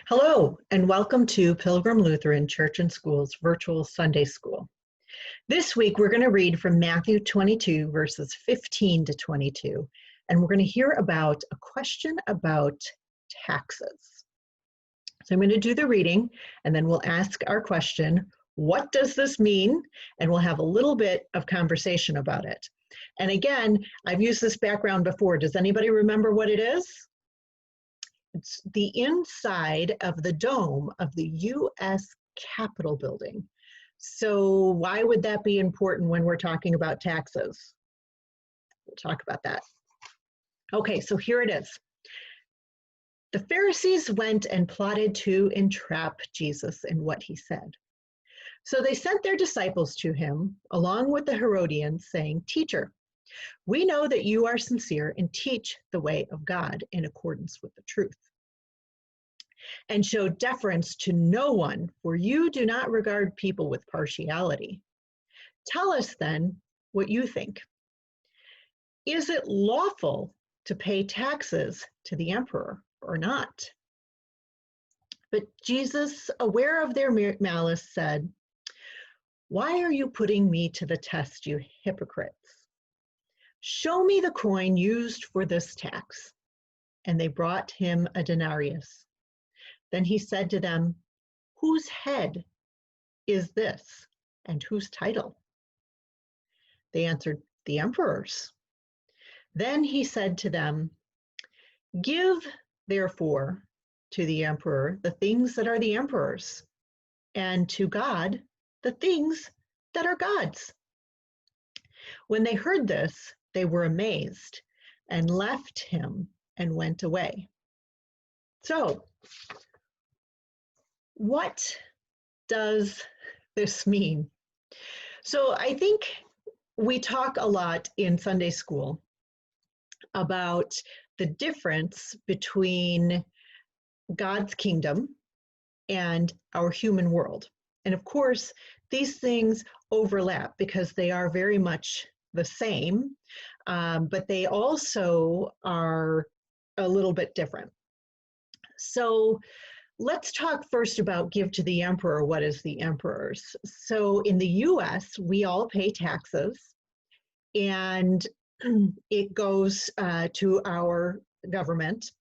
Hello, and welcome to Pilgrim Lutheran Church and School's virtual Sunday School. This week, we're going to read from Matthew 22, verses 15 to 22, and we're going to hear about a question about taxes. So I'm going to do the reading, and then we'll ask our question, what does this mean? And we'll have a little bit of conversation about it. And again, I've used this background before. Does anybody remember what it is? It's the inside of the dome of the U.S. Capitol building. So why would that be important when we're talking about taxes? We'll talk about that. Okay, so here it is. The Pharisees went and plotted to entrap Jesus in what he said. So they sent their disciples to him, along with the Herodians, saying, "Teacher, we know that you are sincere and teach the way of God in accordance with the truth, and show deference to no one, for you do not regard people with partiality. Tell us then what you think. Is it lawful to pay taxes to the emperor or not?" But Jesus, aware of their malice, said, "Why are you putting me to the test, you hypocrites? Show me the coin used for this tax." And they brought him a denarius. Then he said to them, "Whose head is this, and whose title?" They answered, "The emperor's." Then he said to them, "Give, therefore, to the emperor the things that are the emperor's, and to God the things that are God's." When they heard this, they were amazed and left him and went away. So, what does this mean? So I think we talk a lot in Sunday school about the difference between God's kingdom and our human world. And of course, these things overlap because they are very much the same, but they also are a little bit different. So let's talk first about give to the emperor. What is the emperor's? So in the US, we all pay taxes, and it goes to our government,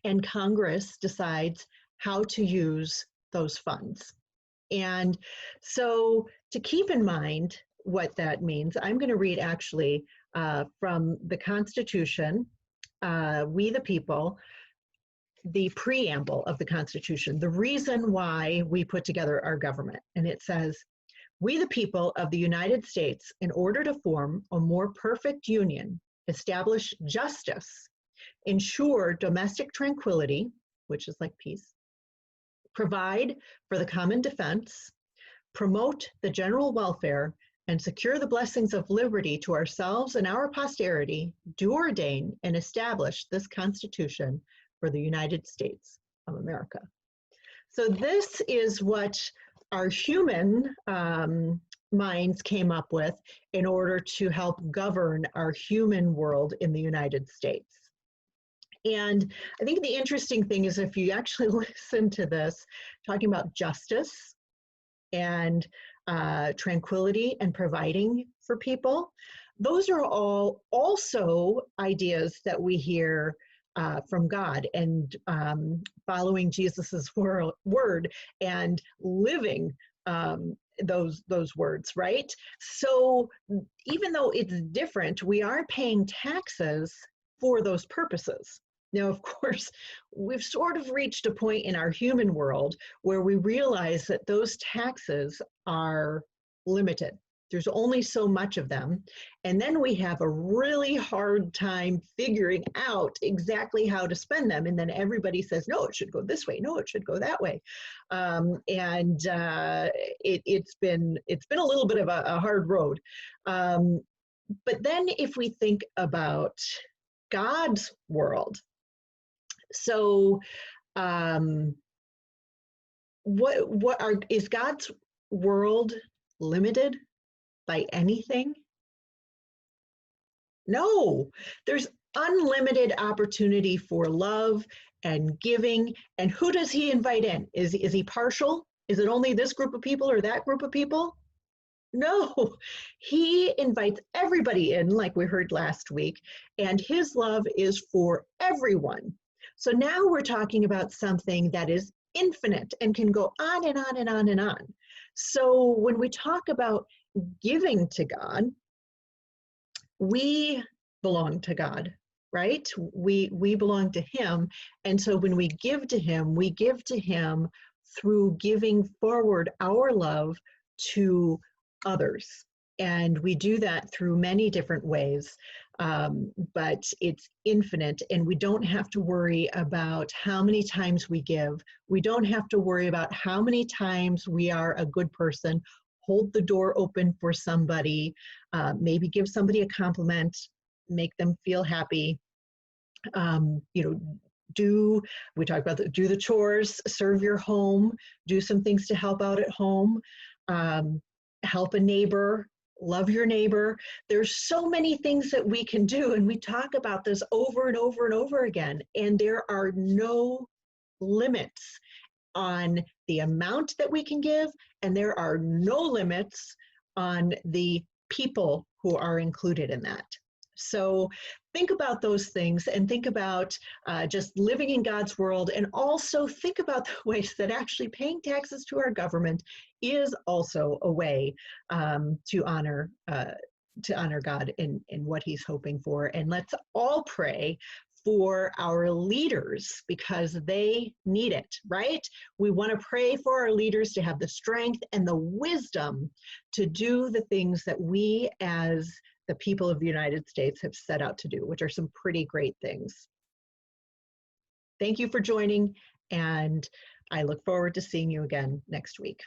and Congress decides how to use those funds. And so to keep in mind what that means, I'm going to read actually from the Constitution, We the People, the preamble of the Constitution, the reason why we put together our government. And it says, "We the people of the United States, in order to form a more perfect union, establish justice, ensure domestic tranquility," which is like peace, "provide for the common defense, promote the general welfare, and secure the blessings of liberty to ourselves and our posterity, do ordain and establish this Constitution for the United States of America." So this is what our human minds came up with in order to help govern our human world in the United States. And I think the interesting thing is, if you actually listen to this, talking about justice and tranquility and providing for people, those are all also ideas that we hear from God, and following Jesus's word and living those words, right? So even though it's different, we are paying taxes for those purposes. Now, of course, we've sort of reached a point in our human world where we realize that those taxes are limited. There's only so much of them. And then we have a really hard time figuring out exactly how to spend them. And then everybody says, no, it should go this way. No, it should go that way. It's been a little bit of a hard road. But then if we think about God's world, so is God's world limited by anything? No, there's unlimited opportunity for love and giving. And who does he invite in? Is he partial? Is it only this group of people or that group of people? No, he invites everybody in, like we heard last week, and his love is for everyone. So now we're talking about something that is infinite and can go on and on and on and on. So when we talk about giving to God, we belong to God, right? We belong to him. And so when we give to him through giving forward our love to others. And we do that through many different ways, but it's infinite. And we don't have to worry about how many times we give. We don't have to worry about how many times we are a good person, hold the door open for somebody, maybe give somebody a compliment, make them feel happy. We talk about do the chores, serve your home, do some things to help out at home, help a neighbor, love your neighbor. There's so many things that we can do, and we talk about this over and over and over again, and there are no limits on the amount that we can give, and there are no limits on the people who are included in that. So think about those things, and think about just living in God's world, and also think about the ways that actually paying taxes to our government is also a way to honor God in what he's hoping for. And let's all pray for our leaders, because they need it, right? We want to pray for our leaders to have the strength and the wisdom to do the things that we as the people of the United States have set out to do, which are some pretty great things. Thank you for joining, and I look forward to seeing you again next week.